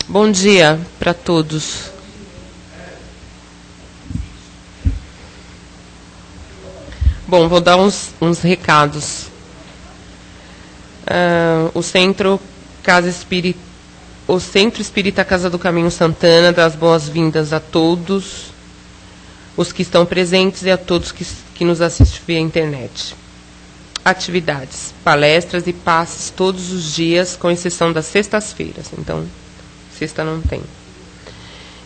Bom dia para todos. Bom, vou dar uns recados. O Centro Espírita Casa do Caminho Santana dá as boas-vindas a todos os que estão presentes e a todos que nos assistem via internet. Atividades, palestras e passes todos os dias, com exceção das sextas-feiras. Então, sexta não tem.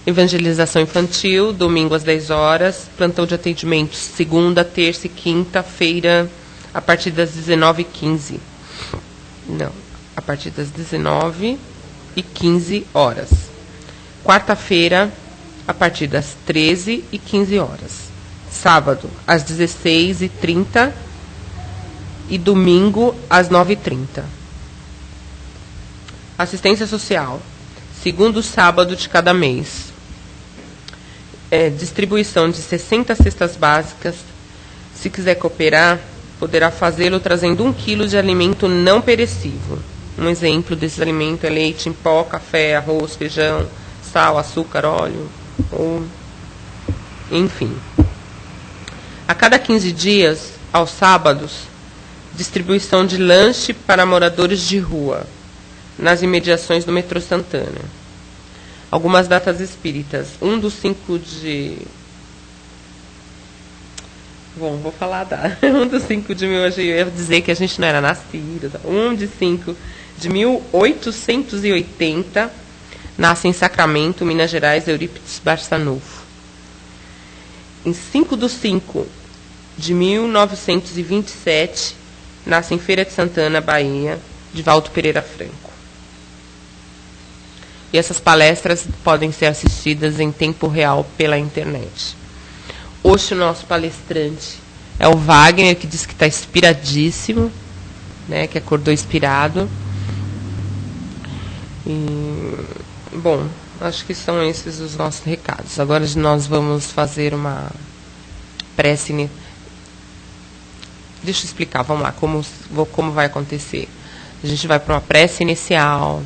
Evangelização infantil, domingo às 10 horas. Plantão de atendimento, segunda, terça e quinta-feira, a partir das 19h15. Não, a partir das 19h15. Quarta-feira, a partir das 13h15. Sábado, às 16h30. E domingo, às 9h30. Assistência social, segundo sábado de cada mês. Distribuição de 60 cestas básicas. Se quiser cooperar, poderá fazê-lo trazendo 1 quilo de alimento não perecível. Um exemplo desse alimento é leite em pó, café, arroz, feijão, sal, açúcar, óleo, enfim. A cada 15 dias, aos sábados, distribuição de lanche para moradores de rua, nas imediações do metrô Santana. Algumas datas espíritas. 1 do 5 de... Bom, vou falar a data. 1 do 5 de mil... Eu ia dizer que a gente não era nascido. 1 de 5 de 1880, nasce em Sacramento, Minas Gerais, Eurípides Barçanufo. Em 5 do 5 de 1927, nasce em Feira de Santana, Bahia, Divaldo Pereira Franco. E essas palestras podem ser assistidas em tempo real pela internet. Hoje o nosso palestrante é o Wagner, que diz que está inspiradíssimo, né, que acordou inspirado. E, bom, acho que são esses os nossos recados. Agora nós vamos fazer uma prece. Deixa eu explicar, vamos lá, como vai acontecer. A gente vai para uma prece inicial,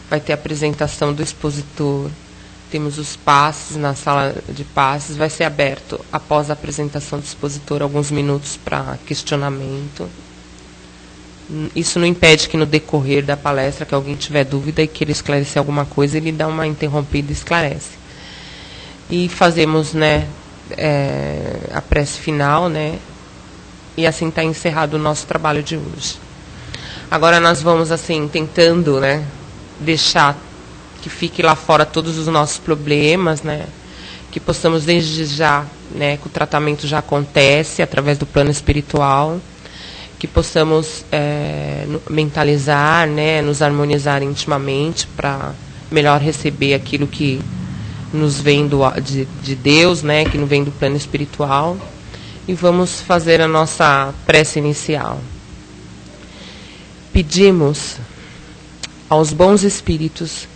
vai ter a apresentação do expositor, temos os passes na sala de passes, vai ser aberto, após a apresentação do expositor, alguns minutos para questionamento. Isso não impede que no decorrer da palestra, que alguém tiver dúvida e queira esclarecer alguma coisa, ele dá uma interrompida e esclarece. E fazemos, né, a prece final, né, e assim está encerrado o nosso trabalho de hoje. Agora nós vamos, assim, tentando, né, deixar que fique lá fora todos os nossos problemas, né, que possamos desde já, né, que o tratamento já acontece através do plano espiritual, que possamos mentalizar, né, nos harmonizar intimamente para melhor receber aquilo que nos vem de Deus, né, que nos vem do plano espiritual. E vamos fazer a nossa prece inicial. Pedimos aos bons espíritos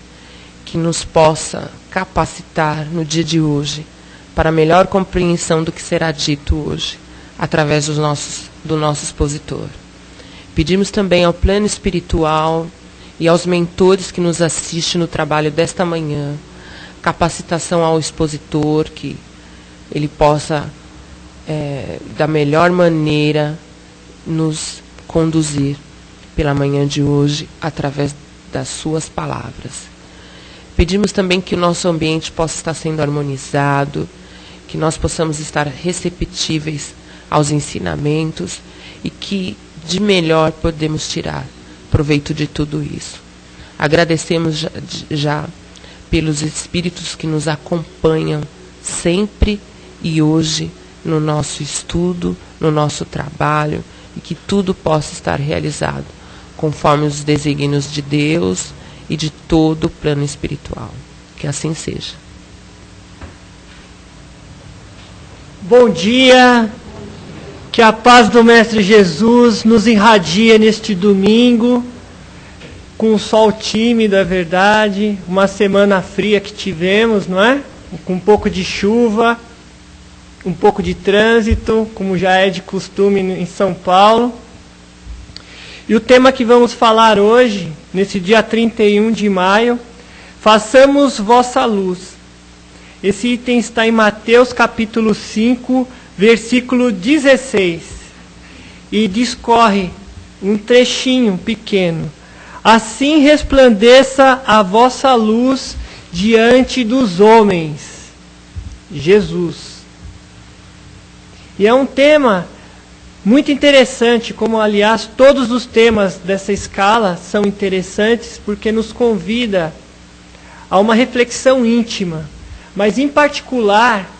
que nos possa capacitar no dia de hoje para a melhor compreensão do que será dito hoje, através do nosso expositor. Pedimos também ao plano espiritual e aos mentores que nos assistem no trabalho desta manhã, capacitação ao expositor, que ele possa, da melhor maneira, nos conduzir pela manhã de hoje, através das suas palavras. Pedimos também que o nosso ambiente possa estar sendo harmonizado, que nós possamos estar receptíveis aos ensinamentos e que de melhor podemos tirar proveito de tudo isso. Agradecemos já pelos espíritos que nos acompanham sempre e hoje no nosso estudo, no nosso trabalho, e que tudo possa estar realizado conforme os desígnios de Deus e de todo o plano espiritual. Que assim seja. Bom dia, que a paz do Mestre Jesus nos irradia neste domingo, com o sol tímido, é verdade, uma semana fria que tivemos, não é? Com um pouco de chuva, um pouco de trânsito, como já é de costume em São Paulo. E o tema que vamos falar hoje, nesse dia 31 de maio, façamos vossa luz. Esse item está em Mateus capítulo 5, versículo 16. E discorre um trechinho pequeno. Assim resplandeça a vossa luz diante dos homens. Jesus. E é um tema muito interessante, como aliás todos os temas dessa escala são interessantes, porque nos convida a uma reflexão íntima. Mas em particular,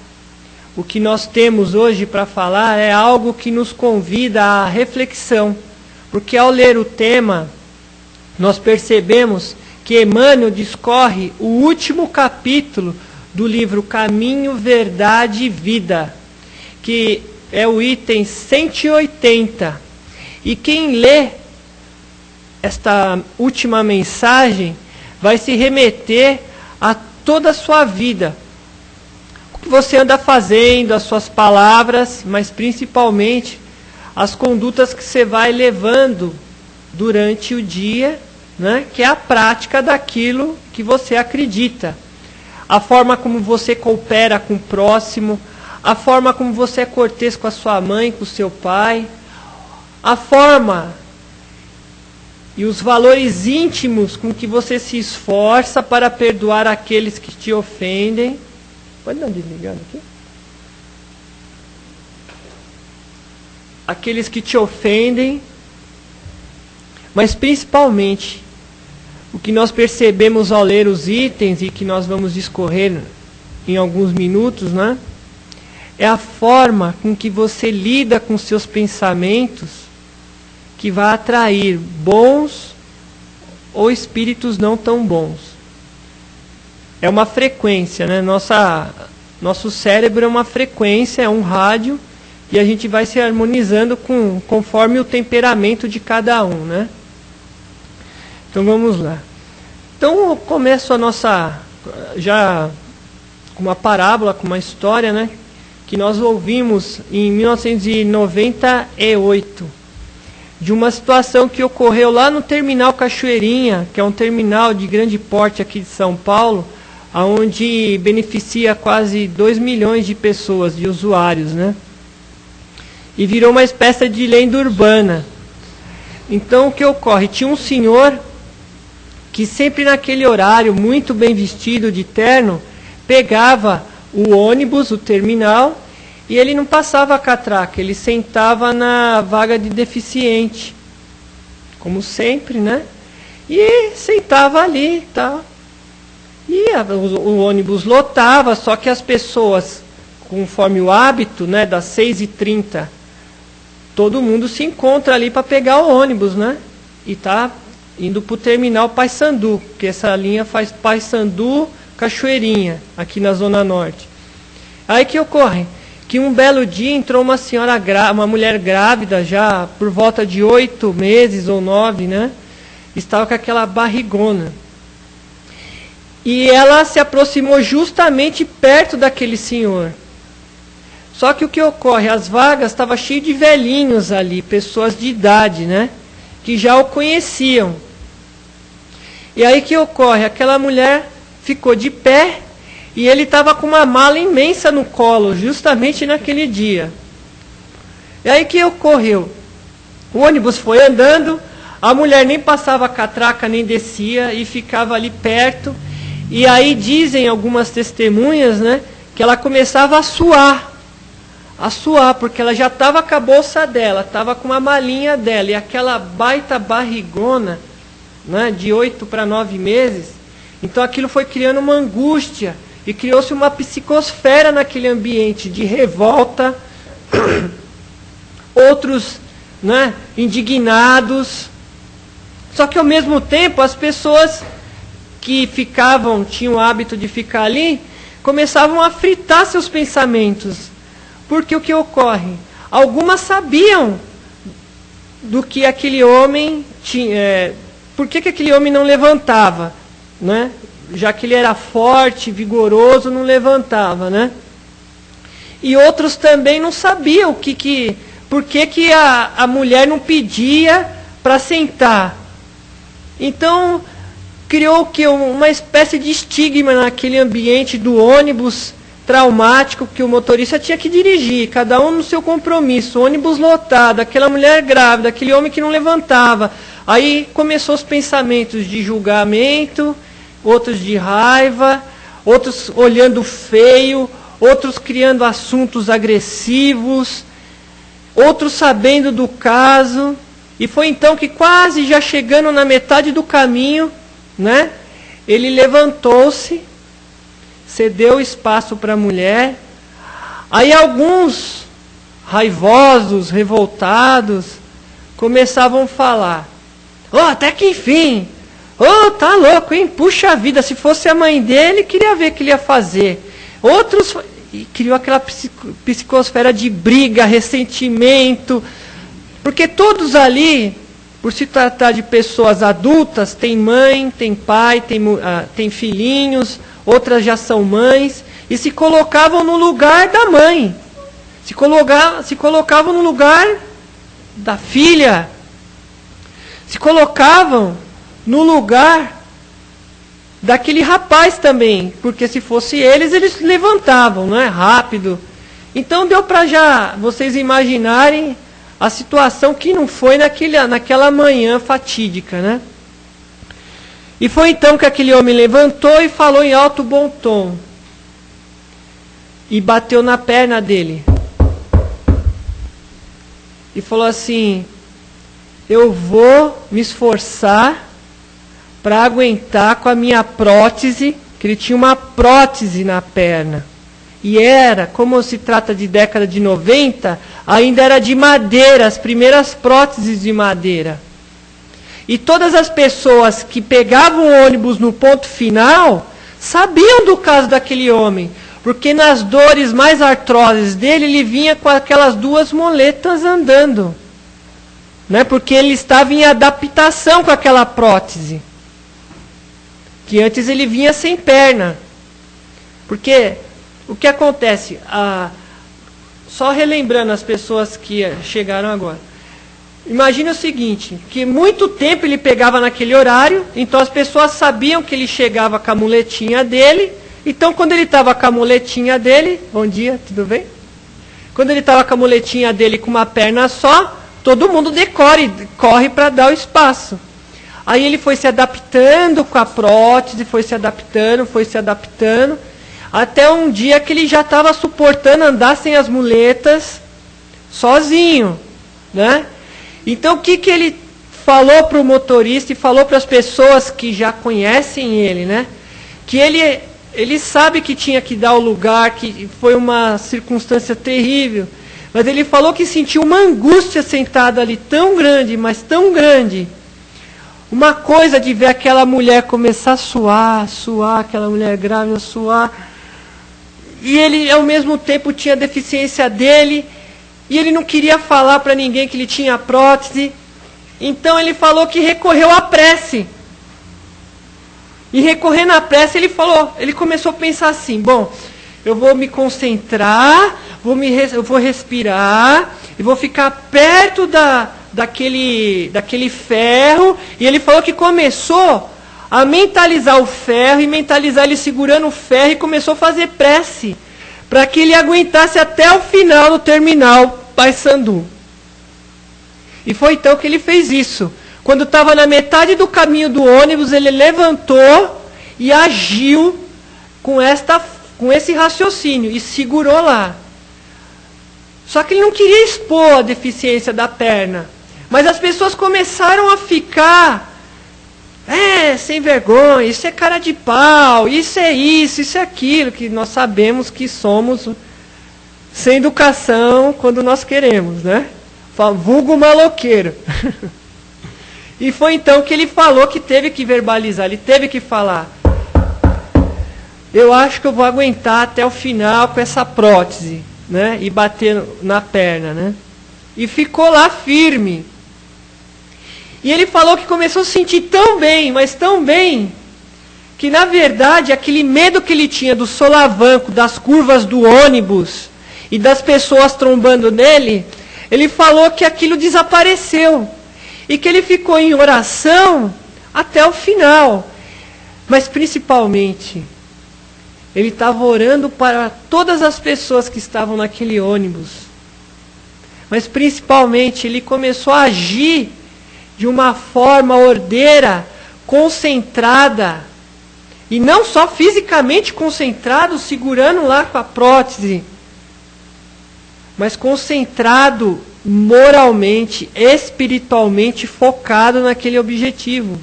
o que nós temos hoje para falar é algo que nos convida à reflexão. Porque ao ler o tema, nós percebemos que Emmanuel discorre o último capítulo do livro Caminho, Verdade e Vida, que é o item 180. E quem lê esta última mensagem vai se remeter a toda a sua vida. O que você anda fazendo, as suas palavras, mas principalmente as condutas que você vai levando durante o dia, né, que é a prática daquilo que você acredita. A forma como você coopera com o próximo, a forma como você é cortês com a sua mãe, com o seu pai, a forma e os valores íntimos com que você se esforça para perdoar aqueles que te ofendem. Pode dar uma desligada aqui? Aqueles que te ofendem, mas principalmente o que nós percebemos ao ler os itens e que nós vamos discorrer em alguns minutos, né? É a forma com que você lida com seus pensamentos que vai atrair bons ou espíritos não tão bons. É uma frequência, né? Nosso cérebro é uma frequência, é um rádio, e a gente vai se harmonizando conforme o temperamento de cada um, né? Então vamos lá. Então eu começo a nossa, já com uma parábola, com uma história, né? Que nós ouvimos em 1998, de uma situação que ocorreu lá no Terminal Cachoeirinha, que é um terminal de grande porte aqui de São Paulo, onde beneficia quase 2 milhões de pessoas, de usuários, né? E virou uma espécie de lenda urbana. Então o que ocorre? Tinha um senhor que sempre naquele horário, muito bem vestido de terno, pegava o ônibus, o terminal, e ele não passava a catraca, ele sentava na vaga de deficiente, como sempre, né? E sentava ali, tá? E o ônibus lotava, só que as pessoas, conforme o hábito, né, das 6h30, todo mundo se encontra ali para pegar o ônibus, né? E tá indo para o terminal Paissandu, porque essa linha faz Paissandu, Cachoeirinha, aqui na Zona Norte. Aí que ocorre? Que um belo dia entrou uma senhora, uma mulher grávida, já por volta de 8 meses ou 9, né? Estava com aquela barrigona. E ela se aproximou justamente perto daquele senhor. Só que o que ocorre? As vagas estavam cheias de velhinhos ali, pessoas de idade, né? Que já o conheciam. E aí que ocorre? Aquela mulher ficou de pé e ele estava com uma mala imensa no colo, justamente naquele dia. E aí que ocorreu? O ônibus foi andando, a mulher nem passava a catraca, nem descia, e ficava ali perto. E aí dizem algumas testemunhas, né, que ela começava a suar, porque ela já estava com a bolsa dela, estava com uma malinha dela, e aquela baita barrigona, né, de 8 para 9 meses, então aquilo foi criando uma angústia, e criou-se uma psicosfera naquele ambiente de revolta, outros, né, indignados, só que ao mesmo tempo as pessoas que tinham o hábito de ficar ali, começavam a fritar seus pensamentos. Porque o que ocorre? Algumas sabiam do que aquele homem tinha. Por que aquele homem não levantava? Né? Já que ele era forte, vigoroso, não levantava. Né? E outros também não sabiam por que a mulher não pedia para sentar. Então, criou o quê? Uma espécie de estigma naquele ambiente do ônibus traumático que o motorista tinha que dirigir, cada um no seu compromisso, ônibus lotado, aquela mulher grávida, aquele homem que não levantava. Aí começou os pensamentos de julgamento, outros de raiva, outros olhando feio, outros criando assuntos agressivos, outros sabendo do caso. E foi então que, quase já chegando na metade do caminho, né, ele levantou-se, cedeu espaço para a mulher. Aí alguns raivosos, revoltados, começavam a falar: "Oh, até que enfim! Oh, tá louco, hein? Puxa vida, se fosse a mãe dele, queria ver o que ele ia fazer." Outros, e criou aquela psicosfera de briga, ressentimento, porque todos ali, por se tratar de pessoas adultas, tem mãe, tem pai, tem filhinhos, outras já são mães, e se colocavam no lugar da mãe, se colocavam no lugar da filha, se colocavam no lugar daquele rapaz também, porque se fosse eles levantavam, não é? Rápido. Então deu para já vocês imaginarem a situação que não foi naquela manhã fatídica, né? E foi então que aquele homem levantou e falou em alto bom tom. E bateu na perna dele. E falou assim: "Eu vou me esforçar para aguentar com a minha prótese", que ele tinha uma prótese na perna. E era, como se trata de década de 90, ainda era de madeira, as primeiras próteses de madeira. E todas as pessoas que pegavam o ônibus no ponto final sabiam do caso daquele homem, porque nas dores mais artroses dele, ele vinha com aquelas duas moletas andando, né? Porque ele estava em adaptação com aquela prótese, que antes ele vinha sem perna. Porque o que acontece? Só relembrando as pessoas que chegaram agora. Imagine o seguinte, que muito tempo ele pegava naquele horário, então as pessoas sabiam que ele chegava com a muletinha dele. Então quando ele estava com a muletinha dele, bom dia, tudo bem? Quando ele estava com a muletinha dele com uma perna só, todo mundo corre para dar o espaço. Aí ele foi se adaptando com a prótese, foi se adaptando, até um dia que ele já estava suportando andar sem as muletas, sozinho, né? Então o que ele falou para o motorista e falou para as pessoas que já conhecem ele, né? Que ele sabe que tinha que dar o lugar, que foi uma circunstância terrível, mas ele falou que sentiu uma angústia sentada ali tão grande, mas tão grande. Uma coisa de ver aquela mulher começar a suar, aquela mulher grávida suar. E ele, ao mesmo tempo, tinha a deficiência dele. E ele não queria falar para ninguém que ele tinha prótese. Então ele falou que recorreu à prece. E recorrendo à prece, ele começou a pensar assim: bom, eu vou me concentrar, eu vou respirar, e vou ficar perto daquele ferro. E ele falou que começou a mentalizar o ferro, e mentalizar ele segurando o ferro, e começou a fazer prece, para que ele aguentasse até o final no terminal Paissandu. E foi então que ele fez isso. Quando estava na metade do caminho do ônibus, ele levantou e agiu com esse raciocínio, e segurou lá. Só que ele não queria expor a deficiência da perna. Mas as pessoas começaram a ficar: sem vergonha, isso é cara de pau, isso é aquilo, que nós sabemos que somos sem educação quando nós queremos, né? Vulgo maloqueiro. E foi então que ele falou que teve que verbalizar, ele teve que falar: eu acho que eu vou aguentar até o final com essa prótese, né? E bater na perna, né? E ficou lá firme. E ele falou que começou a se sentir tão bem, mas tão bem, que na verdade aquele medo que ele tinha do solavanco, das curvas do ônibus e das pessoas trombando nele, ele falou que aquilo desapareceu. e que ele ficou em oração até o final. Mas principalmente, ele estava orando para todas as pessoas que estavam naquele ônibus. Mas principalmente, ele começou a agir de uma forma ordeira, concentrada, e não só fisicamente concentrado, segurando lá com a prótese, mas concentrado moralmente, espiritualmente, focado naquele objetivo.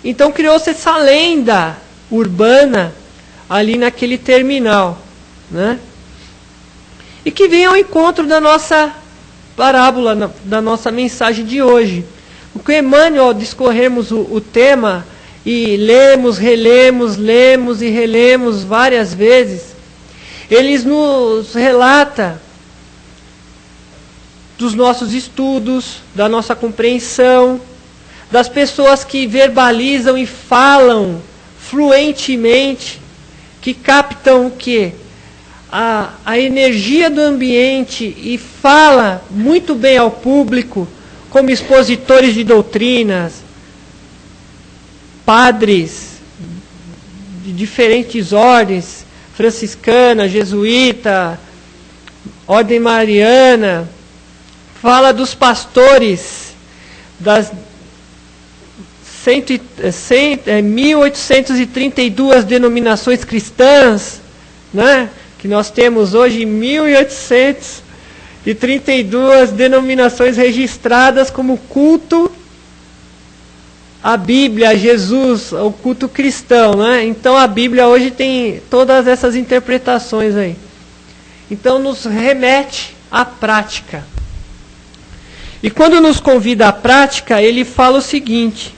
Então criou-se essa lenda urbana ali naquele terminal, né? E que vem ao encontro da nossa parábola, da nossa mensagem de hoje. O que Emmanuel, discorremos o tema, e lemos, lemos e relemos várias vezes, ele nos relata dos nossos estudos, da nossa compreensão, das pessoas que verbalizam e falam fluentemente, que captam o quê? A energia do ambiente e fala muito bem ao público, como expositores de doutrinas, padres de diferentes ordens, franciscana, jesuíta, ordem mariana, fala dos pastores das 1832 denominações cristãs, né? Que nós temos hoje 1832 denominações registradas como culto à Bíblia, a Jesus, o culto cristão, né? Então a Bíblia hoje tem todas essas interpretações aí. Então nos remete à prática. E quando nos convida à prática, ele fala o seguinte,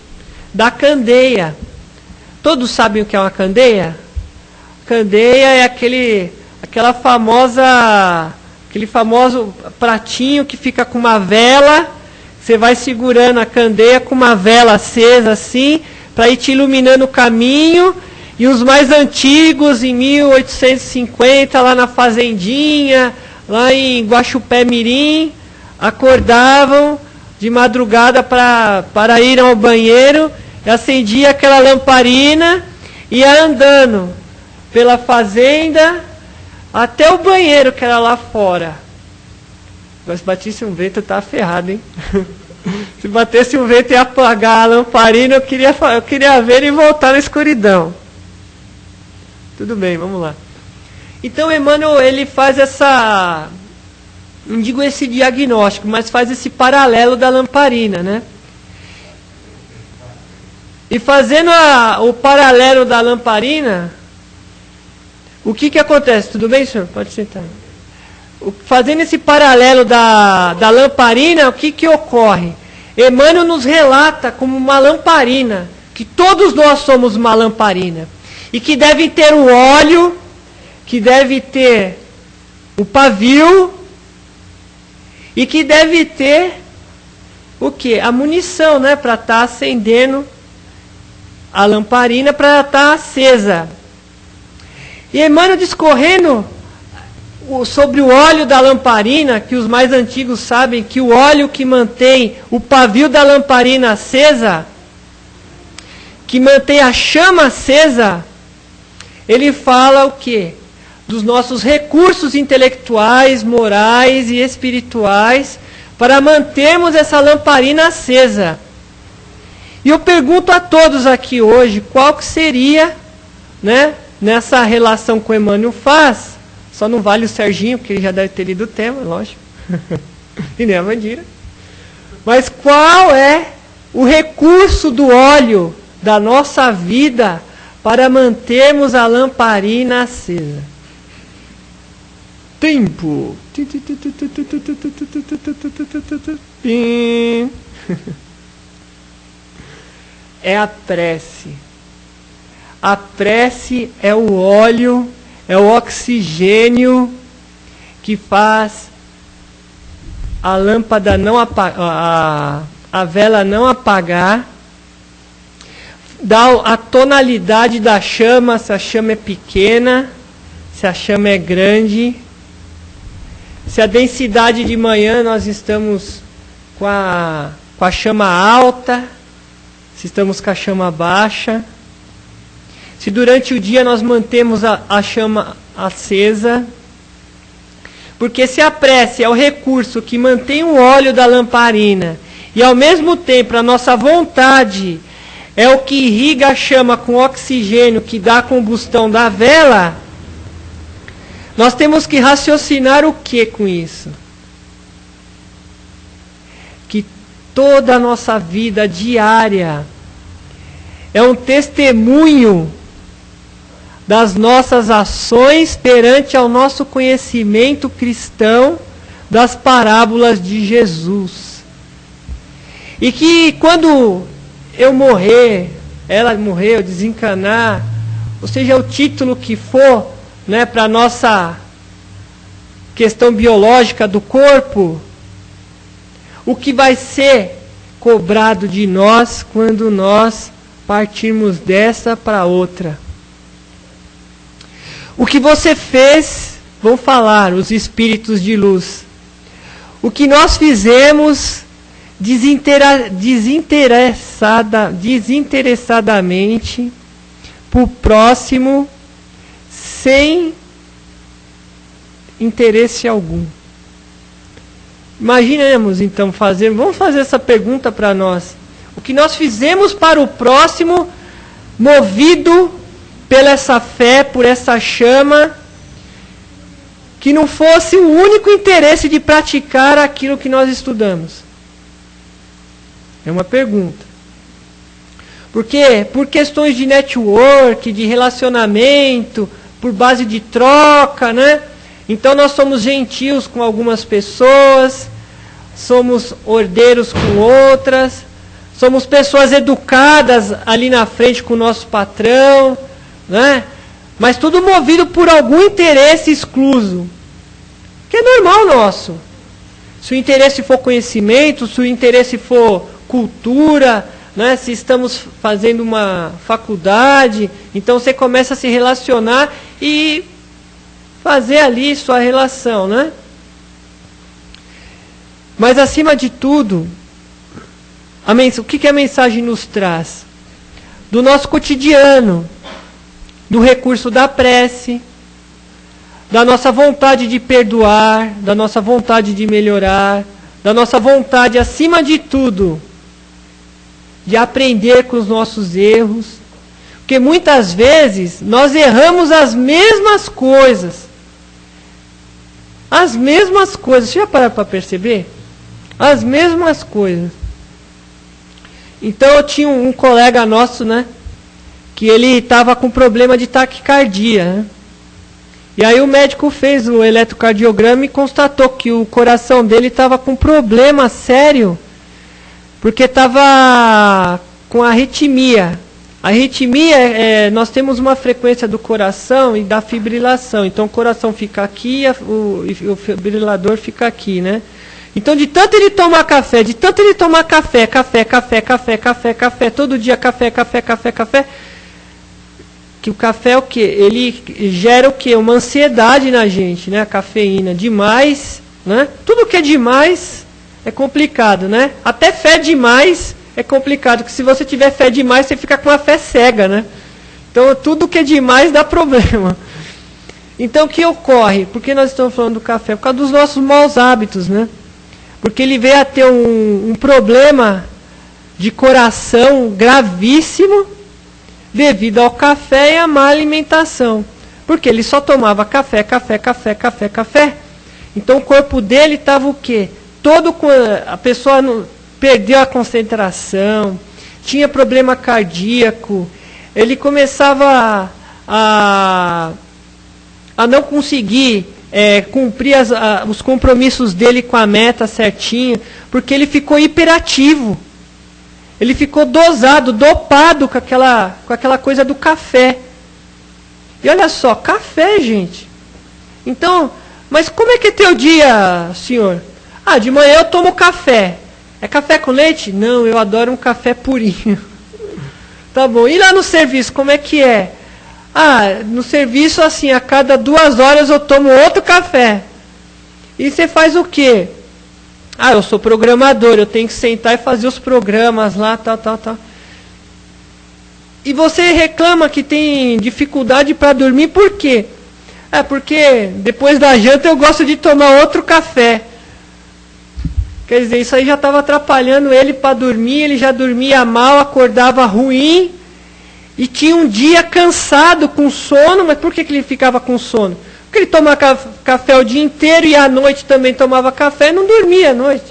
da candeia. Todos sabem o que é uma candeia? Candeia é aquele famoso pratinho que fica com uma vela. Você vai segurando a candeia com uma vela acesa assim, para ir te iluminando o caminho. E os mais antigos, em 1850, lá na fazendinha, lá em Guaxupé-Mirim, acordavam de madrugada para ir ao banheiro, acendia aquela lamparina e ia andando pela fazenda até o banheiro que era lá fora. Mas se batesse um vento, eu estava ferrado, hein? Se batesse um vento e apagar a lamparina, eu queria ver e voltar na escuridão. Tudo bem, vamos lá. Então Emmanuel, ele faz não digo esse diagnóstico, mas faz esse paralelo da lamparina, né? E fazendo o paralelo da lamparina, o que acontece? Tudo bem, senhor? Pode sentar. Fazendo esse paralelo da lamparina, o que ocorre? Emmanuel nos relata como uma lamparina, que todos nós somos uma lamparina, e que deve ter o óleo, que deve ter o pavio, e que deve ter o quê? A munição, né? Para estar acendendo a lamparina, para estar acesa. E Emmanuel discorrendo sobre o óleo da lamparina, que os mais antigos sabem que o óleo que mantém o pavio da lamparina acesa, que mantém a chama acesa, ele fala o quê? Dos nossos recursos intelectuais, morais e espirituais para mantermos essa lamparina acesa. E eu pergunto a todos aqui hoje, qual que seria, né, nessa relação que o Emmanuel faz, só não vale o Serginho, porque ele já deve ter lido o tema, lógico, e nem a Vandira. Mas qual é o recurso do óleo da nossa vida para mantermos a lamparina acesa? Tempo. É a prece. A prece é o óleo, é o oxigênio que faz a lâmpada não apagar, a vela não apagar, dá a tonalidade da chama, se a chama é pequena, se a chama é grande, se a densidade de manhã nós estamos com a chama alta, se estamos com a chama baixa. Se durante o dia nós mantemos a chama acesa. Porque se a prece é o recurso que mantém o óleo da lamparina e ao mesmo tempo a nossa vontade é o que irriga a chama com oxigênio que dá a combustão da vela, nós temos que raciocinar o que com isso? Que toda a nossa vida diária é um testemunho das nossas ações perante ao nosso conhecimento cristão das parábolas de Jesus. E que quando eu morrer, ela morrer, eu desencanar, ou seja, o título que for, né, para a nossa questão biológica do corpo, o que vai ser cobrado de nós quando nós partirmos dessa para outra. O que você fez, vão falar os espíritos de luz. O que nós fizemos desinteressadamente para o próximo, sem interesse algum. Imaginemos então vamos fazer essa pergunta para nós. O que nós fizemos para o próximo, movido pela essa fé, por essa chama, que não fosse o único interesse de praticar aquilo que nós estudamos? É uma pergunta. Porque por questões de network, de relacionamento, por base de troca, né? Então nós somos gentios com algumas pessoas, somos ordeiros com outras, somos pessoas educadas ali na frente com o nosso patrão, né? Mas tudo movido por algum interesse excluso, que é normal nosso. Se o interesse for conhecimento, se o interesse for cultura, né? Se estamos fazendo uma faculdade, então você começa a se relacionar e fazer ali sua relação, né? Mas acima de tudo, o que a mensagem nos traz? Do nosso cotidiano, do recurso da prece, da nossa vontade de perdoar, da nossa vontade de melhorar, da nossa vontade, acima de tudo, de aprender com os nossos erros. Porque muitas vezes nós erramos as mesmas coisas. As mesmas coisas. Você já parou para perceber? As mesmas coisas. Então eu tinha um colega nosso, né? Que ele estava com problema de taquicardia, né? E aí o médico fez o eletrocardiograma e constatou que o coração dele estava com problema sério, porque estava com arritmia. A arritmia, nós temos uma frequência do coração e da fibrilação. Então o coração fica aqui e o fibrilador fica aqui, né? Então de tanto ele tomar café, café, todo dia café, que o café é o quê? Ele gera o quê? Uma ansiedade na gente, né? A cafeína demais, né? Tudo que é demais é complicado, né? Até fé demais é complicado, porque se você tiver fé demais, você fica com a fé cega, né? Então tudo que é demais dá problema. Então o que ocorre? Por que nós estamos falando do café? Por causa dos nossos maus hábitos, né? Porque ele veio a ter um problema de coração gravíssimo devido ao café e à má alimentação. Porque ele só tomava café. Então o corpo dele estava o quê? A pessoa perdeu a concentração, tinha problema cardíaco, ele começava a não conseguir cumprir os compromissos dele com a meta certinho, porque ele ficou hiperativo. Ele ficou dopado com aquela coisa do café. E olha só, café, gente. Então, mas como é que é teu dia, senhor? De manhã eu tomo café. É café com leite? Não, eu adoro um café purinho. Tá bom. E lá no serviço, como é que é? No serviço, assim, a cada 2 horas eu tomo outro café. E você faz o quê? Ah, eu sou programador, eu tenho que sentar e fazer os programas lá, tal. E você reclama que tem dificuldade para dormir, por quê? É porque depois da janta eu gosto de tomar outro café. Quer dizer, isso aí já estava atrapalhando ele para dormir, ele já dormia mal, acordava ruim, e tinha um dia cansado, com sono. Mas por que ele ficava com sono? Porque ele tomava café o dia inteiro e à noite também tomava café e não dormia à noite.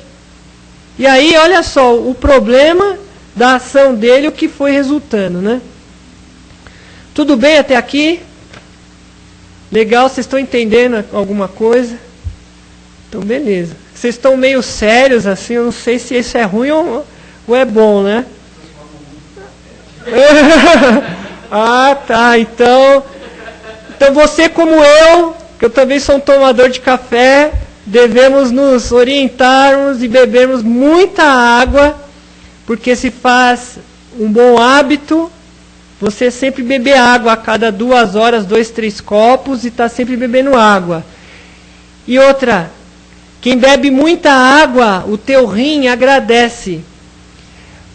E aí, olha só, o problema da ação dele, o que foi resultando, né? Tudo bem até aqui? Legal, vocês estão entendendo alguma coisa? Então, beleza. Vocês estão meio sérios assim, eu não sei se isso é ruim ou é bom, né? Ah, tá, então você como eu, que eu também sou um tomador de café, devemos nos orientarmos e bebermos muita água, porque se faz um bom hábito, você sempre beber água a cada 2 horas, 2, 3 copos, e está sempre bebendo água. E outra, quem bebe muita água, o teu rim agradece.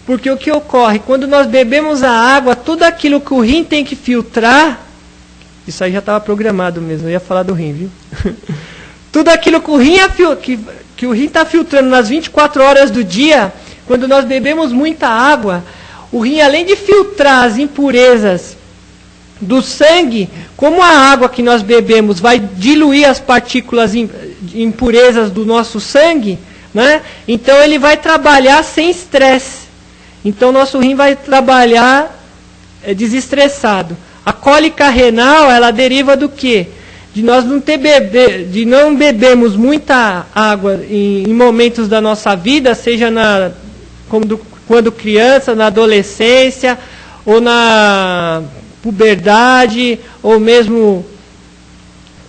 Porque o que ocorre? Quando nós bebemos a água, tudo aquilo que o rim tem que filtrar, isso aí já estava programado mesmo, eu ia falar do rim, viu? Tudo aquilo que o rim que o rim está filtrando nas 24 horas do dia, quando nós bebemos muita água, o rim, além de filtrar as impurezas do sangue, como a água que nós bebemos vai diluir as partículas impurezas do nosso sangue, né? Então ele vai trabalhar sem estresse. Então nosso rim vai trabalhar desestressado. A cólica renal, ela deriva do quê? De nós de não bebermos muita água em momentos da nossa vida, seja quando criança, na adolescência, ou na puberdade, ou mesmo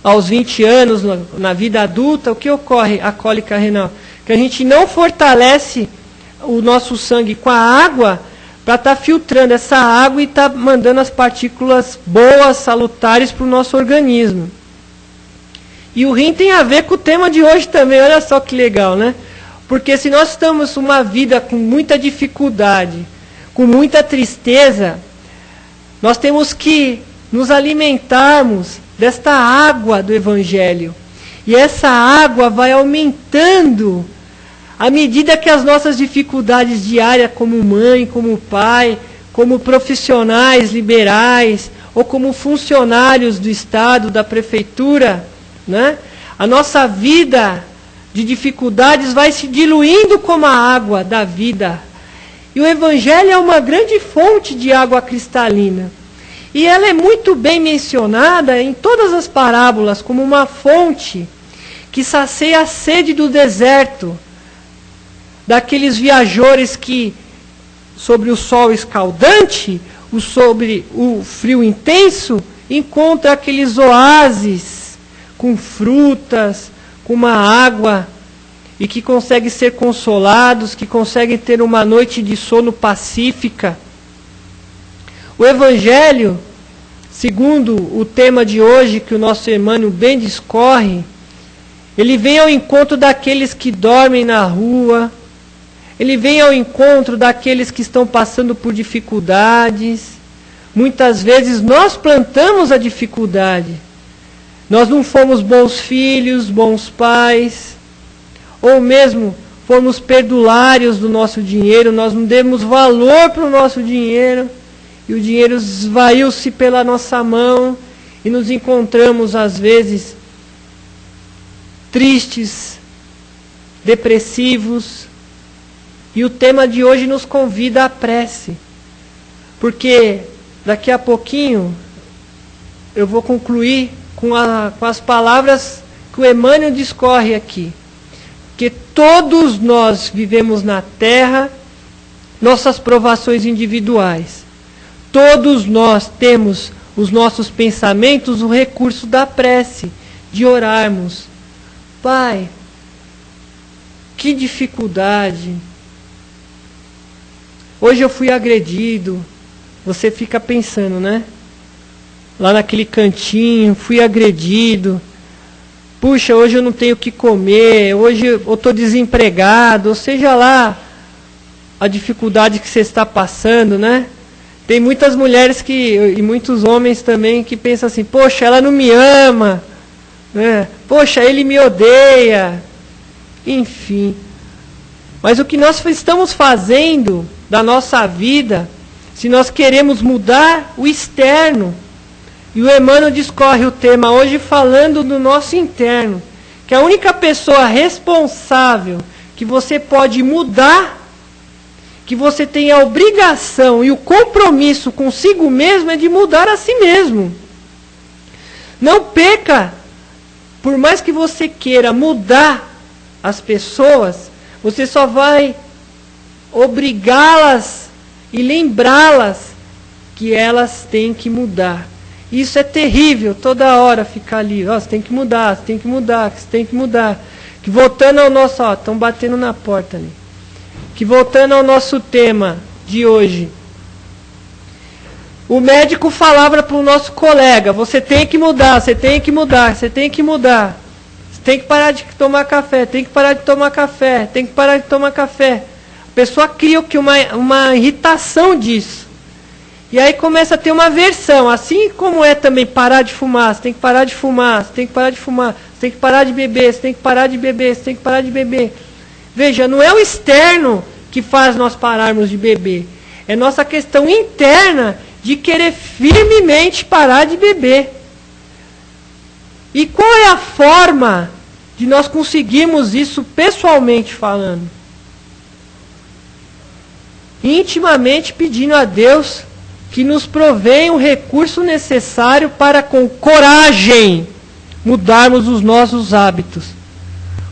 aos 20 anos, na vida adulta. O que ocorre? A cólica renal. Que a gente não fortalece o nosso sangue com a água para estar filtrando essa água e estar mandando as partículas boas, salutares para o nosso organismo. E o rim tem a ver com o tema de hoje também, olha só que legal, né? Porque se nós estamos uma vida com muita dificuldade, com muita tristeza, nós temos que nos alimentarmos desta água do Evangelho. E essa água vai aumentando à medida que as nossas dificuldades diárias, como mãe, como pai, como profissionais liberais, ou como funcionários do Estado, da Prefeitura, né? A nossa vida de dificuldades vai se diluindo como a água da vida. E o Evangelho é uma grande fonte de água cristalina. E ela é muito bem mencionada em todas as parábolas como uma fonte que sacia a sede do deserto, daqueles viajores que, sobre o sol escaldante, sobre o frio intenso, encontra aqueles oásis com frutas, com uma água, e que conseguem ser consolados, que conseguem ter uma noite de sono pacífica. O Evangelho, segundo o tema de hoje, que o nosso Emmanuel bem discorre, ele vem ao encontro daqueles que dormem na rua, ele vem ao encontro daqueles que estão passando por dificuldades. Muitas vezes nós plantamos a dificuldade. Nós não fomos bons filhos, bons pais, ou mesmo fomos perdulários do nosso dinheiro, nós não demos valor para o nosso dinheiro, e o dinheiro esvaiu-se pela nossa mão, e nos encontramos às vezes tristes, depressivos. E o tema de hoje nos convida à prece, porque daqui a pouquinho eu vou concluir com as palavras que o Emmanuel discorre aqui. Que todos nós vivemos na Terra nossas provações individuais. Todos nós temos os nossos pensamentos, o recurso da prece, de orarmos. Pai, que dificuldade. Hoje eu fui agredido. Você fica pensando, né? Lá naquele cantinho, fui agredido. puxa, hoje eu não tenho o que comer, hoje eu estou desempregado, ou seja lá a dificuldade que você está passando, né? Tem muitas mulheres e muitos homens também que pensam assim, poxa, ela não me ama, né? Poxa, ele me odeia, enfim. Mas o que nós estamos fazendo da nossa vida, se nós queremos mudar o externo, e o Emmanuel discorre o tema hoje falando do nosso interno, que a única pessoa responsável que você pode mudar, que você tem a obrigação e o compromisso consigo mesmo é de mudar a si mesmo. Não peca, por mais que você queira mudar as pessoas, você só vai obrigá-las e lembrá-las que elas têm que mudar. Isso é terrível, toda hora ficar ali, você tem que mudar, você tem que mudar, você tem que mudar. Que voltando ao nosso, estão batendo na porta ali. Que voltando ao nosso tema de hoje. O médico falava para o nosso colega, você tem que mudar, você tem que mudar, você tem que mudar. Você tem que parar de tomar café, tem que parar de tomar café, tem que parar de tomar café. A pessoa cria uma irritação disso. E aí começa a ter uma aversão, assim como é também parar de fumar, você tem que parar de fumar, você tem que parar de fumar, você tem que parar de beber, você tem que parar de beber, você tem que parar de beber. Veja, não é o externo que faz nós pararmos de beber, é nossa questão interna de querer firmemente parar de beber. E qual é a forma de nós conseguirmos isso pessoalmente falando? Intimamente pedindo a Deus que nos provenha o recurso necessário para, com coragem, mudarmos os nossos hábitos.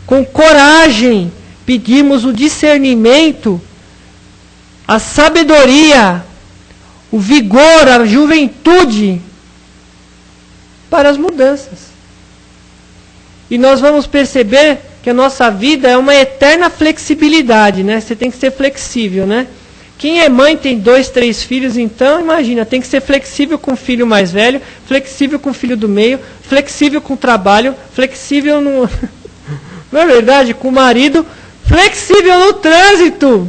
Com coragem, pedimos o discernimento, a sabedoria, o vigor, a juventude para as mudanças. E nós vamos perceber que a nossa vida é uma eterna flexibilidade, né? Você tem que ser flexível, né? Quem é mãe tem 2, 3 filhos, então, imagina, tem que ser flexível com o filho mais velho, flexível com o filho do meio, flexível com o trabalho, flexível no... Não é verdade? Com o marido, flexível no trânsito,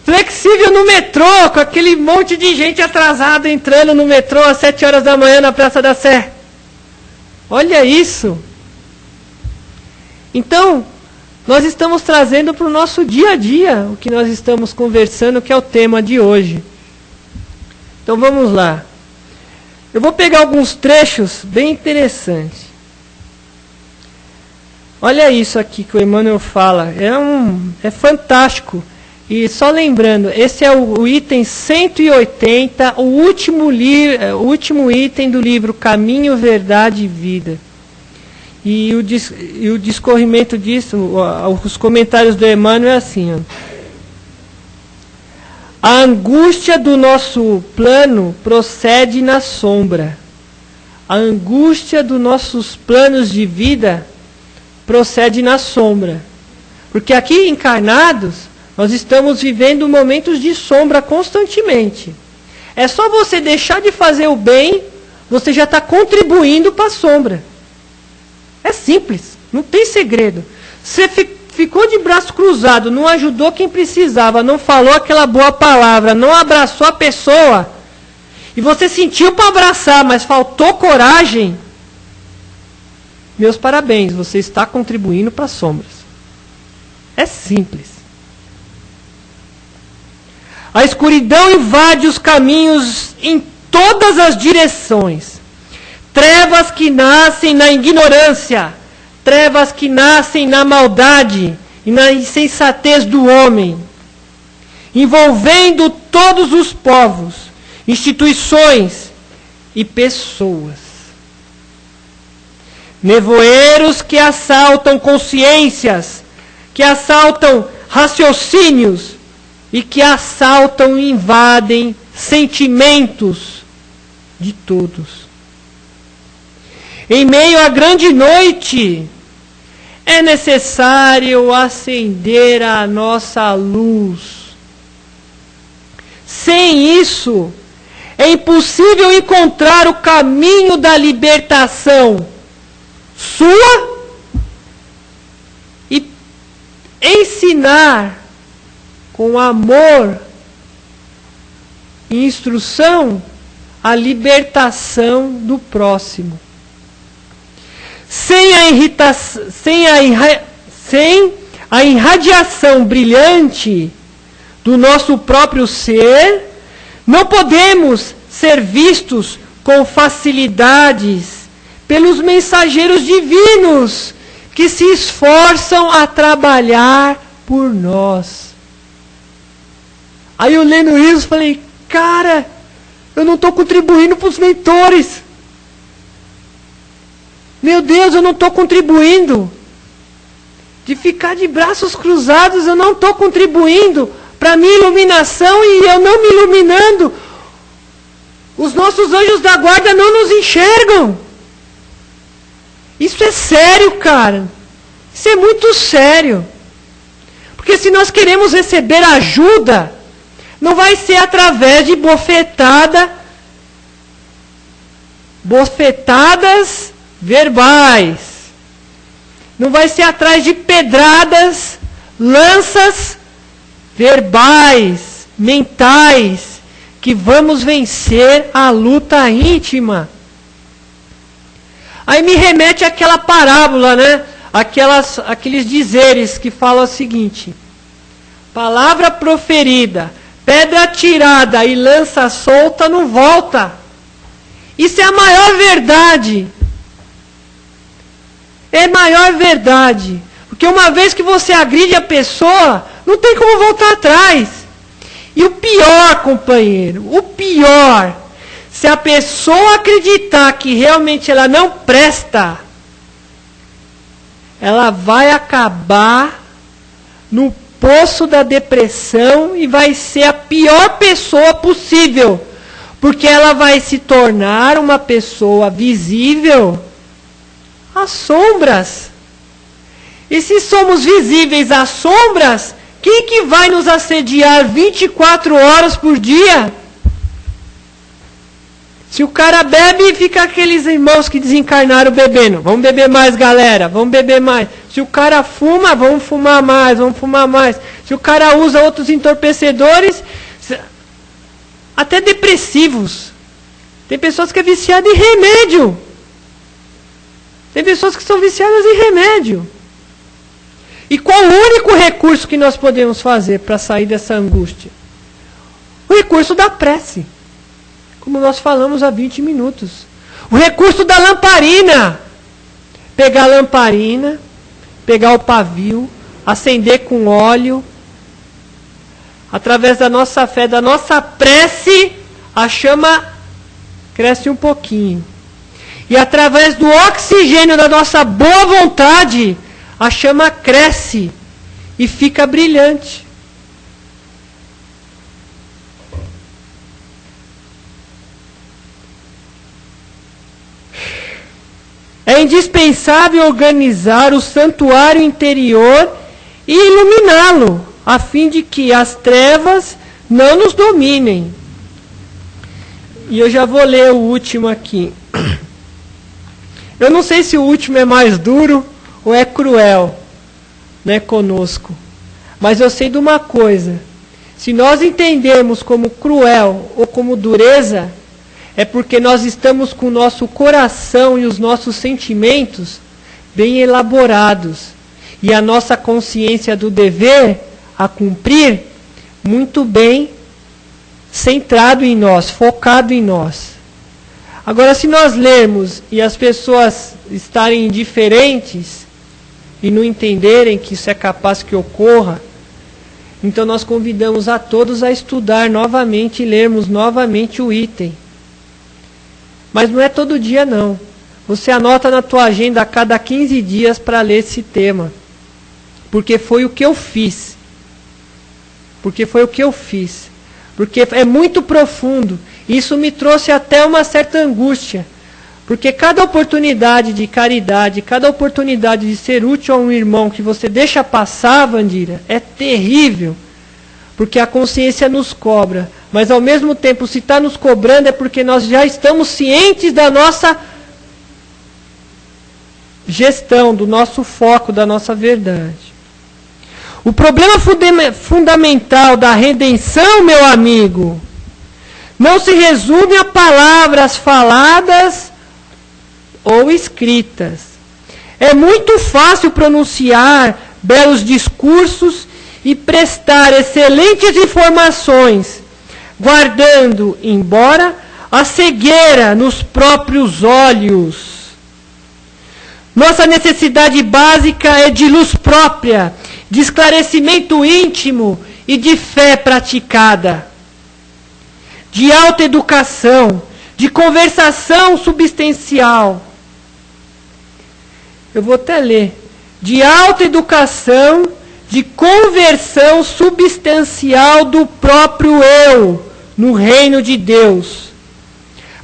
flexível no metrô, com aquele monte de gente atrasada entrando no metrô às 7 horas da manhã na Praça da Sé. Olha isso. Então, nós estamos trazendo para o nosso dia a dia o que nós estamos conversando, que é o tema de hoje. Então vamos lá. Eu vou pegar alguns trechos bem interessantes. Olha isso aqui que o Emmanuel fala. É fantástico. E só lembrando, esse é o item 180, o último item do livro Caminho, Verdade e Vida. E o discorrimento disso, os comentários do Emmanuel é assim, ó. A angústia do nosso plano procede na sombra. A angústia dos nossos planos de vida procede na sombra. Porque aqui encarnados, nós estamos vivendo momentos de sombra constantemente. É só você deixar de fazer o bem, você já está contribuindo para a sombra. É simples, não tem segredo. Você ficou de braço cruzado, não ajudou quem precisava, não falou aquela boa palavra, não abraçou a pessoa, e você sentiu para abraçar, mas faltou coragem, meus parabéns, você está contribuindo para as sombras. É simples. A escuridão invade os caminhos em todas as direções. Trevas que nascem na ignorância, trevas que nascem na maldade e na insensatez do homem, envolvendo todos os povos, instituições e pessoas. Nevoeiros que assaltam consciências, que assaltam raciocínios e que assaltam e invadem sentimentos de todos. Em meio à grande noite, é necessário acender a nossa luz. Sem isso, é impossível encontrar o caminho da libertação. sua e ensinar com amor e instrução a libertação do próximo. Sem a irradiação brilhante do nosso próprio ser, não podemos ser vistos com facilidades pelos mensageiros divinos que se esforçam a trabalhar por nós. Aí eu lendo isso, falei, cara, eu não estou contribuindo para os mentores. Meu Deus, eu não estou contribuindo. De ficar de braços cruzados, eu não estou contribuindo para a minha iluminação e eu não me iluminando. Os nossos anjos da guarda não nos enxergam. Isso é sério, cara. Isso é muito sério. Porque se nós queremos receber ajuda, não vai ser através de bofetadas verbais. Não vai ser atrás de pedradas, lanças verbais, mentais, que vamos vencer a luta íntima. Aí me remete àquela parábola, né? Aqueles dizeres que falam o seguinte: palavra proferida, pedra tirada e lança solta não volta. Isso é a maior verdade. É a maior verdade. Porque uma vez que você agride a pessoa, não tem como voltar atrás. E o pior, companheiro, o pior, se a pessoa acreditar que realmente ela não presta, ela vai acabar no poço da depressão e vai ser a pior pessoa possível. Porque ela vai se tornar uma pessoa visível às sombras. E se somos visíveis às sombras, quem que vai nos assediar 24 horas por dia? Se o cara bebe, fica aqueles irmãos que desencarnaram bebendo. Vamos beber mais, galera. Vamos beber mais. Se o cara fuma, vamos fumar mais. Vamos fumar mais. Se o cara usa outros entorpecedores, até depressivos. Tem pessoas que é viciada em remédio. Tem pessoas que são viciadas em remédio. E qual o único recurso que nós podemos fazer para sair dessa angústia? O recurso da prece. Como nós falamos há 20 minutos. O recurso da lamparina. Pegar a lamparina, pegar o pavio, acender com óleo. Através da nossa fé, da nossa prece, a chama cresce um pouquinho. E através do oxigênio da nossa boa vontade, a chama cresce e fica brilhante. É indispensável organizar o santuário interior e iluminá-lo, a fim de que as trevas não nos dominem. E eu já vou ler o último aqui. Eu não sei se o último é mais duro ou é cruel, né, conosco. Mas eu sei de uma coisa. Se nós entendermos como cruel ou como dureza, é porque nós estamos com o nosso coração e os nossos sentimentos bem elaborados. E a nossa consciência do dever a cumprir muito bem centrado em nós, focado em nós. Agora, se nós lermos e as pessoas estarem indiferentes e não entenderem que isso é capaz que ocorra, então nós convidamos a todos a estudar novamente e lermos novamente o item. Mas não é todo dia não. Você anota na tua agenda a cada 15 dias para ler esse tema. Porque foi o que eu fiz. Porque é muito profundo. Isso me trouxe até uma certa angústia. Porque cada oportunidade de caridade, cada oportunidade de ser útil a um irmão que você deixa passar, Vandira, é terrível. Porque a consciência nos cobra. Mas ao mesmo tempo, se está nos cobrando, é porque nós já estamos cientes da nossa gestão, do nosso foco, da nossa verdade. O problema fundamental da redenção, meu amigo, não se resume a palavras faladas ou escritas. É muito fácil pronunciar belos discursos e prestar excelentes informações, guardando, embora, a cegueira nos próprios olhos. Nossa necessidade básica é de luz própria, de esclarecimento íntimo e de fé praticada, de autoeducação, de conversação substancial. Eu vou até ler. De autoeducação, de conversão substancial do próprio eu no reino de Deus.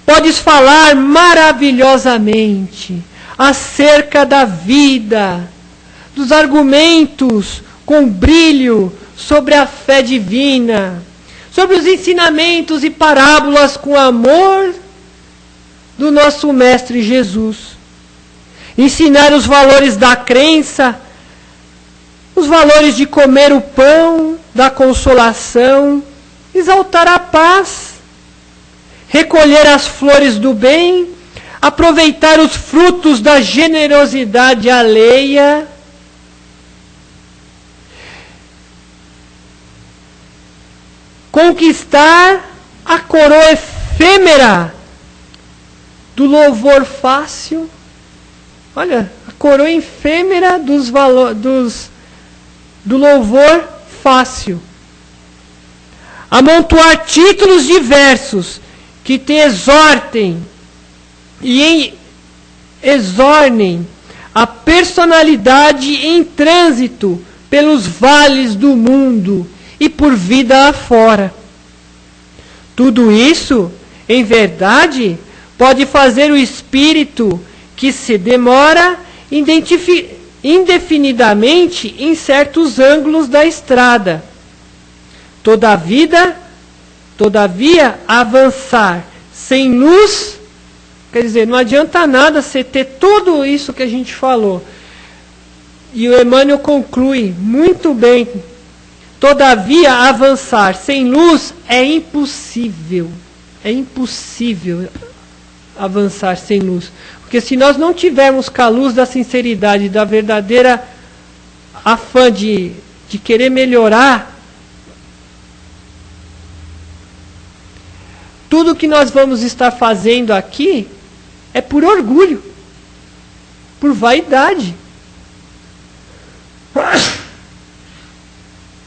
Podes falar maravilhosamente acerca da vida, dos argumentos com brilho sobre a fé divina, sobre os ensinamentos e parábolas com amor do nosso Mestre Jesus. Ensinar os valores da crença, os valores de comer o pão, da consolação, exaltar a paz, recolher as flores do bem, aproveitar os frutos da generosidade alheia, conquistar a coroa efêmera do louvor fácil. Olha, a coroa efêmera do louvor fácil. Amontoar títulos diversos que te exortem e exornem a personalidade em trânsito pelos vales do mundo e por vida afora. Tudo isso, em verdade, pode fazer o espírito que se demora indefinidamente em certos ângulos da estrada. Todavia, avançar sem luz, quer dizer, não adianta nada você ter tudo isso que a gente falou. E o Emmanuel conclui muito bem. Todavia, avançar sem luz é impossível. É impossível avançar sem luz. Porque se nós não tivermos com a luz da sinceridade, da verdadeira afã de querer melhorar, tudo que nós vamos estar fazendo aqui é por orgulho, por vaidade.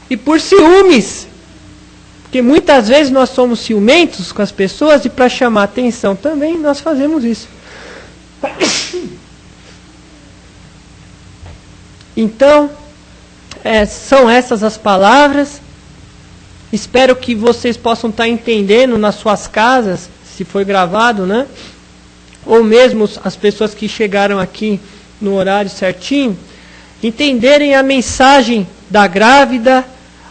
E por ciúmes. Porque muitas vezes nós somos ciumentos com as pessoas e para chamar atenção também nós fazemos isso. Então, são essas as palavras. Espero que vocês possam estar entendendo nas suas casas, se foi gravado, né? Ou mesmo as pessoas que chegaram aqui no horário certinho, entenderem a mensagem da grávida,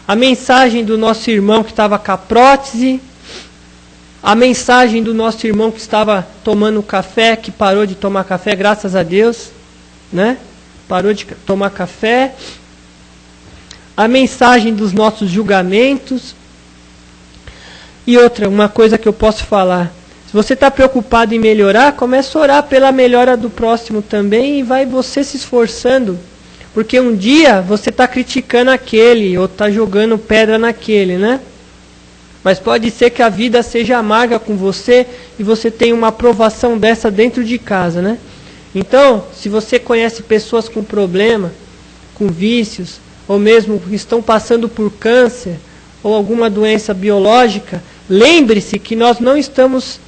a mensagem do nosso irmão que estava com a prótese, a mensagem do nosso irmão que estava tomando café, que parou de tomar café, graças a Deus, né? Parou de tomar café. A mensagem dos nossos julgamentos. E outra, uma coisa que eu posso falar. Se você está preocupado em melhorar, comece a orar pela melhora do próximo também e vai você se esforçando. Porque um dia você está criticando aquele, ou está jogando pedra naquele, né? Mas pode ser que a vida seja amarga com você e você tenha uma aprovação dessa dentro de casa, né? Então, se você conhece pessoas com problema, com vícios, ou mesmo que estão passando por câncer, ou alguma doença biológica, lembre-se que nós não estamos,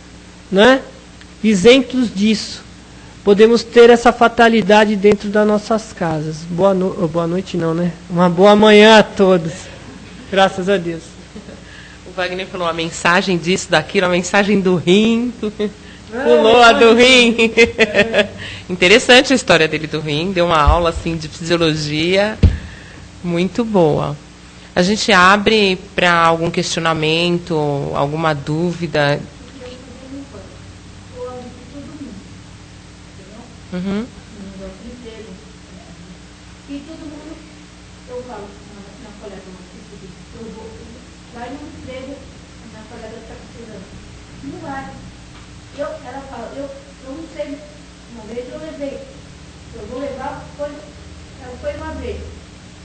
né, isentos disso. Podemos ter essa fatalidade dentro das nossas casas. Boa noite não, né? Uma boa manhã a todos. Graças a Deus. O Wagner falou uma mensagem disso, daquilo, a mensagem do rim. Pulou a do rim. Interessante a história dele do rim. Deu uma aula assim de fisiologia muito boa. A gente abre para algum questionamento, alguma dúvida. Uhum. minha colega está precisando. Não vai. Ela fala, eu não sei, uma vez eu levei. Eu vou levar, ela foi uma vez.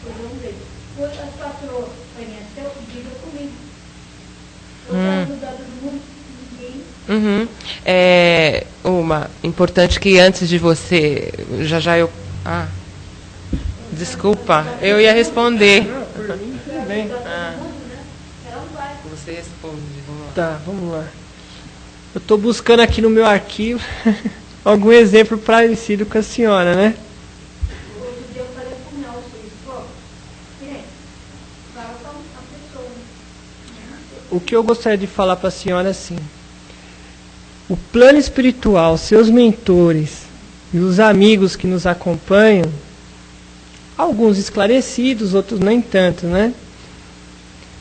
Foi uma vez. Foi as patroas conheceu, diga comigo. Eu quero mudar todo mundo, ninguém. Uma, importante que antes de você, já eu... desculpa, eu ia responder. Por mim, tudo bem. Você responde, vamos lá. Tá, vamos lá. Eu estou buscando aqui no meu arquivo algum exemplo parecido com a senhora, né? Outro dia eu falei com o Nelson, ele falou, fala com a pessoa. O que eu gostaria de falar para a senhora é assim: o plano espiritual, seus mentores e os amigos que nos acompanham, alguns esclarecidos, outros nem tanto, né?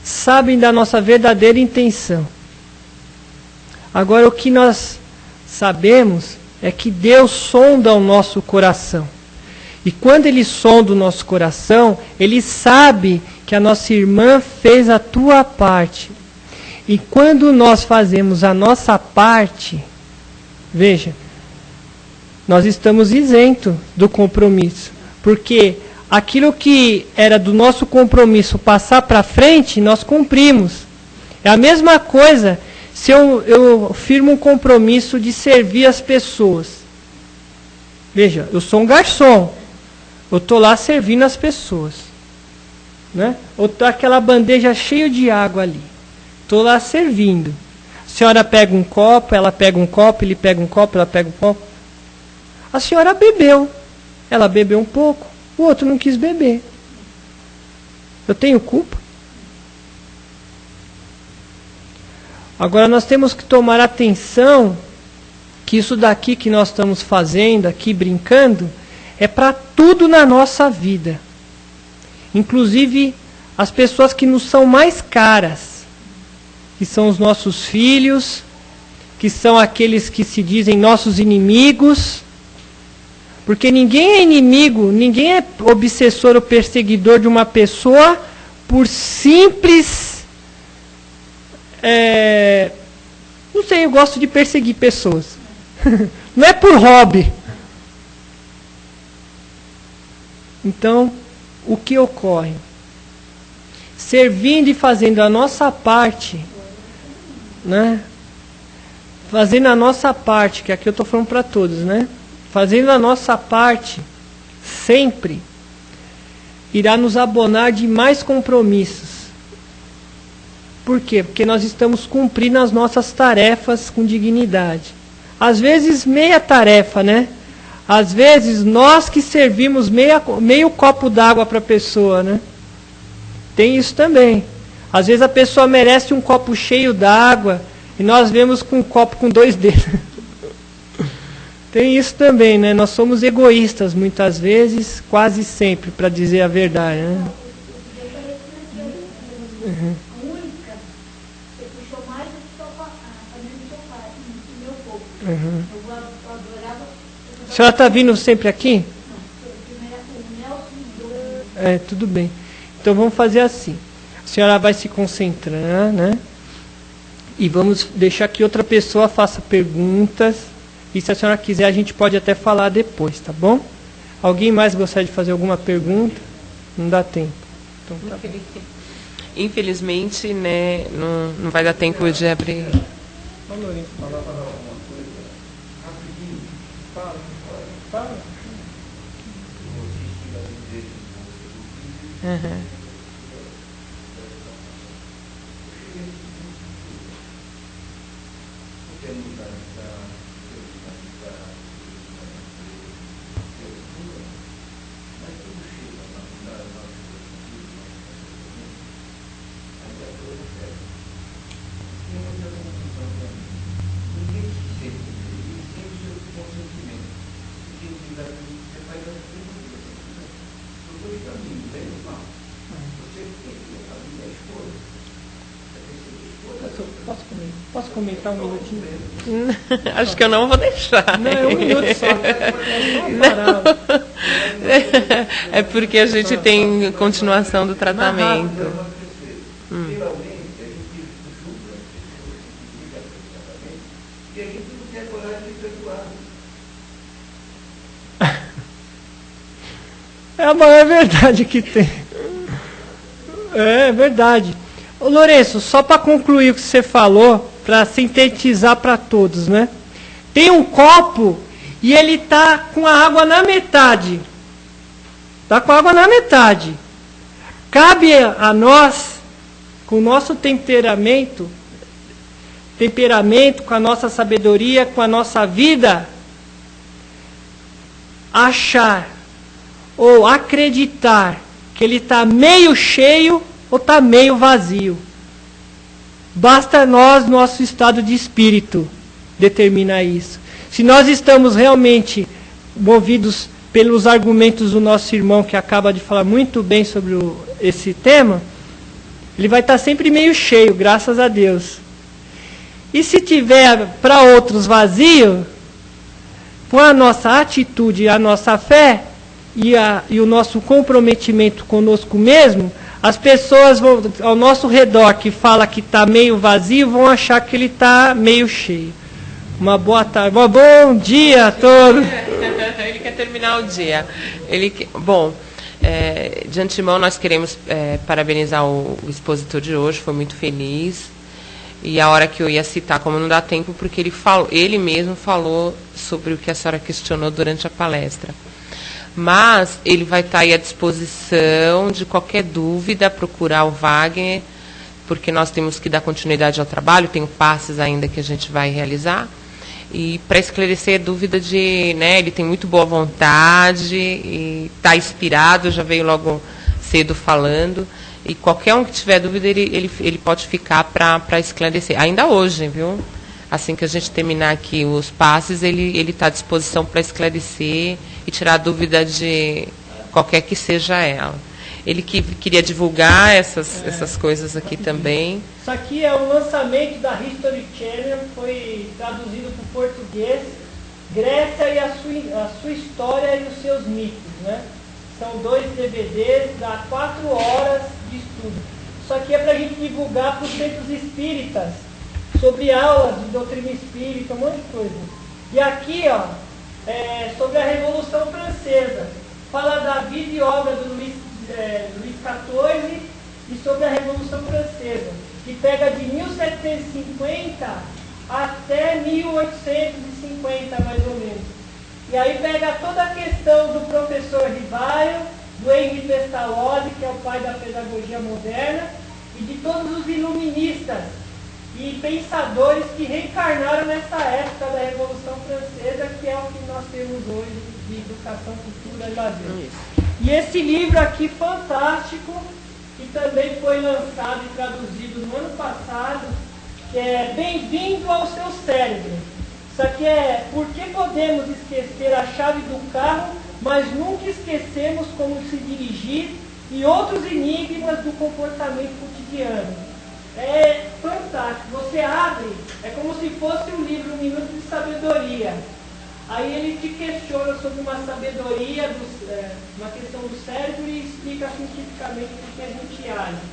Sabem da nossa verdadeira intenção. Agora, o que nós sabemos é que Deus sonda o nosso coração. E quando Ele sonda o nosso coração, Ele sabe que a nossa irmã fez a tua parte. E quando nós fazemos a nossa parte, veja, nós estamos isentos do compromisso. Porque aquilo que era do nosso compromisso passar para frente, nós cumprimos. É a mesma coisa se eu firmo um compromisso de servir as pessoas. Veja, eu sou um garçom. Eu estou lá servindo as pessoas. Né? Ou está aquela bandeja cheia de água ali. Estou lá servindo. A senhora pega um copo, ela pega um copo, ele pega um copo, ela pega um copo. A senhora bebeu. Ela bebeu um pouco, o outro não quis beber. Eu tenho culpa? Agora nós temos que tomar atenção que isso daqui que nós estamos fazendo, aqui brincando, é para tudo na nossa vida. Inclusive as pessoas que nos são mais caras, que são os nossos filhos, que são aqueles que se dizem nossos inimigos. Porque ninguém é inimigo, ninguém é obsessor ou perseguidor de uma pessoa por simples... não sei, eu gosto de perseguir pessoas. Não é por hobby. Então, o que ocorre? Servindo e fazendo a nossa parte, né? Fazendo a nossa parte, que aqui eu estou falando para todos, né? Fazendo a nossa parte, sempre, irá nos abonar de mais compromissos. Por quê? Porque nós estamos cumprindo as nossas tarefas com dignidade. Às vezes meia tarefa, né? Às vezes nós que servimos meio copo d'água para a pessoa, né? Tem isso também. Às vezes a pessoa merece um copo cheio d'água e nós vemos com um copo com 2 dedos. Tem isso também, né? Nós somos egoístas muitas vezes, quase sempre, para dizer a verdade, né? Uhum. Uhum. A senhora está vindo sempre aqui? Tudo bem. Então vamos fazer assim. A senhora vai se concentrar, né? E vamos deixar que outra pessoa faça perguntas. E se a senhora quiser, a gente pode até falar depois, tá bom? Alguém mais gostaria de fazer alguma pergunta? Não dá tempo. Então, tá bom. Infelizmente, né, não vai dar tempo de abrir. Uhum. Posso comentar um minutinho? Acho que eu não vou deixar. Não, é 1 minuto só. É porque a gente tem continuação do tratamento. E a gente não tem coragem de perdoar. É a maior verdade que tem. É verdade. Ô Lourenço, só para concluir o que você falou, para sintetizar para todos, né? Tem um copo e ele tá com a água na metade. Tá com a água na metade. Cabe a nós, com o nosso temperamento, com a nossa sabedoria, com a nossa vida, achar ou acreditar que ele está meio cheio ou está meio vazio. Basta nós, nosso estado de espírito, determinar isso. Se nós estamos realmente movidos pelos argumentos do nosso irmão, que acaba de falar muito bem sobre esse tema, ele vai estar sempre meio cheio, graças a Deus. E se tiver para outros vazio, com a nossa atitude, a nossa fé e o nosso comprometimento conosco mesmo, as pessoas ao nosso redor que fala que está meio vazio vão achar que ele está meio cheio. Uma boa tarde, um bom dia a todos. Ele quer terminar o dia. Bom, de antemão nós queremos parabenizar o expositor de hoje, foi muito feliz. E a hora que eu ia citar, como não dá tempo, porque ele mesmo falou sobre o que a senhora questionou durante a palestra. Mas ele vai estar aí à disposição de qualquer dúvida, procurar o Wagner, porque nós temos que dar continuidade ao trabalho, tem passes ainda que a gente vai realizar. E para esclarecer a dúvida ele tem muito boa vontade e está inspirado, já veio logo cedo falando. E qualquer um que tiver dúvida, ele pode ficar para esclarecer. Ainda hoje, viu? Assim que a gente terminar aqui os passes, ele está à disposição para esclarecer e tirar a dúvida de qualquer que seja ela. Ele queria divulgar essas coisas aqui também. Isso aqui é o lançamento da History Channel, foi traduzido para o português, Grécia e a sua história e os seus mitos, né? São 2 DVDs, dá 4 horas de estudo. Isso aqui é para a gente divulgar para os centros espíritas, sobre aulas de doutrina espírita, um monte de coisa. E aqui, sobre a Revolução Francesa, fala da vida e obra do Luís XIV e sobre a Revolução Francesa, que pega de 1750 até 1850, mais ou menos. E aí pega toda a questão do professor Rivaio, do Henri Pestalozzi, que é o pai da pedagogia moderna, e de todos os iluministas e pensadores que reencarnaram nessa época da Revolução Francesa, que é o que nós temos hoje de educação, cultura e lazer. E esse livro aqui, fantástico, que também foi lançado e traduzido no ano passado, que é Bem-vindo ao seu cérebro. Isso aqui é Por que podemos esquecer a chave do carro, mas nunca esquecemos como se dirigir, e outros enigmas do comportamento cotidiano. É fantástico. Você abre, é como se fosse um livro, um minuto de sabedoria. Aí ele te questiona sobre uma sabedoria, uma questão do cérebro, e explica cientificamente o que a gente age.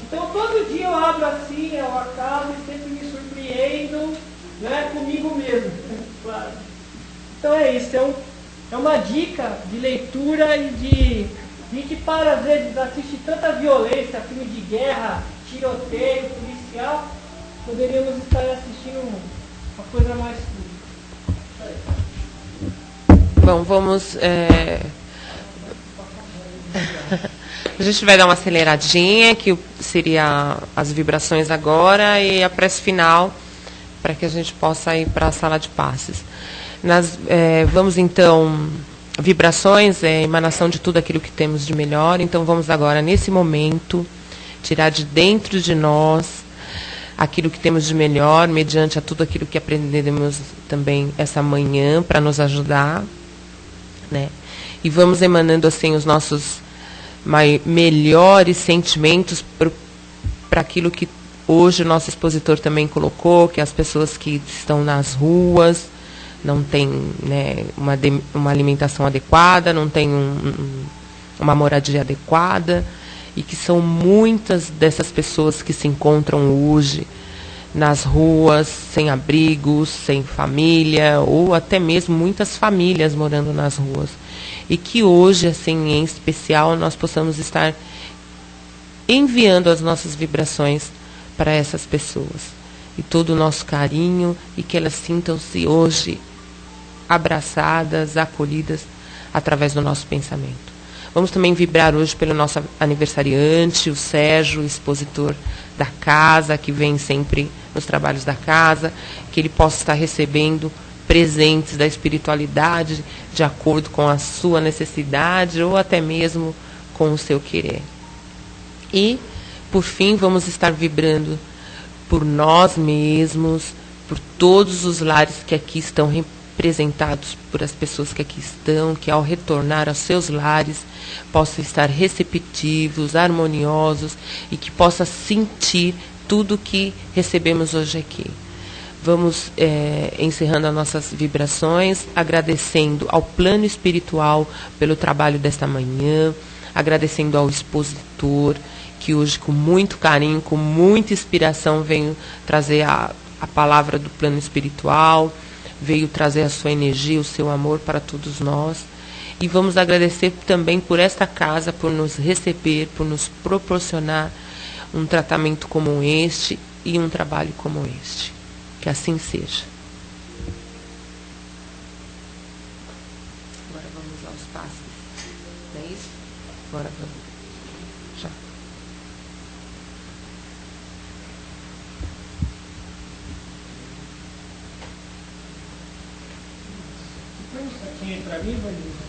Então todo dia eu abro assim, eu acabo e sempre me surpreendo, né, comigo mesmo. Claro. Então é isso, é uma dica de leitura e de... A gente para, às vezes, assiste tanta violência, filme de guerra, tiroteio, policial, poderíamos estar assistindo uma coisa mais pura. Bom, vamos... A gente vai dar uma aceleradinha, que seria as vibrações agora, e a prece final, para que a gente possa ir para a sala de passes. Vamos, então... Vibrações é emanação de tudo aquilo que temos de melhor. Então vamos agora, nesse momento, tirar de dentro de nós aquilo que temos de melhor, mediante a tudo aquilo que aprendemos também essa manhã, para nos ajudar, né? E vamos emanando assim os nossos melhores sentimentos para aquilo que hoje o nosso expositor também colocou, que as pessoas que estão nas ruas não tem, né, uma alimentação adequada, não tem uma moradia adequada, e que são muitas dessas pessoas que se encontram hoje nas ruas, sem abrigos, sem família, ou até mesmo muitas famílias morando nas ruas. E que hoje, assim, em especial, nós possamos estar enviando as nossas vibrações para essas pessoas. E todo o nosso carinho, e que elas sintam-se hoje abraçadas, acolhidas, através do nosso pensamento. Vamos também vibrar hoje pelo nosso aniversariante, o Sérgio, o expositor da casa, que vem sempre nos trabalhos da casa, que ele possa estar recebendo presentes da espiritualidade de acordo com a sua necessidade ou até mesmo com o seu querer. E, por fim, vamos estar vibrando por nós mesmos, por todos os lares que aqui estão representados, por as pessoas que aqui estão, que ao retornar aos seus lares possam estar receptivos, harmoniosos e que possa sentir tudo que recebemos hoje aqui. Vamos encerrando as nossas vibrações, agradecendo ao plano espiritual pelo trabalho desta manhã, agradecendo ao expositor, que hoje com muito carinho, com muita inspiração veio trazer a palavra do plano espiritual, veio trazer a sua energia, o seu amor para todos nós. E vamos agradecer também por esta casa, por nos receber, por nos proporcionar um tratamento como este e um trabalho como este. Que assim seja. Agora vamos aos passos. Não é isso? Agora vamos. Já. Põe um saquinho aí pra mim, Vanessa.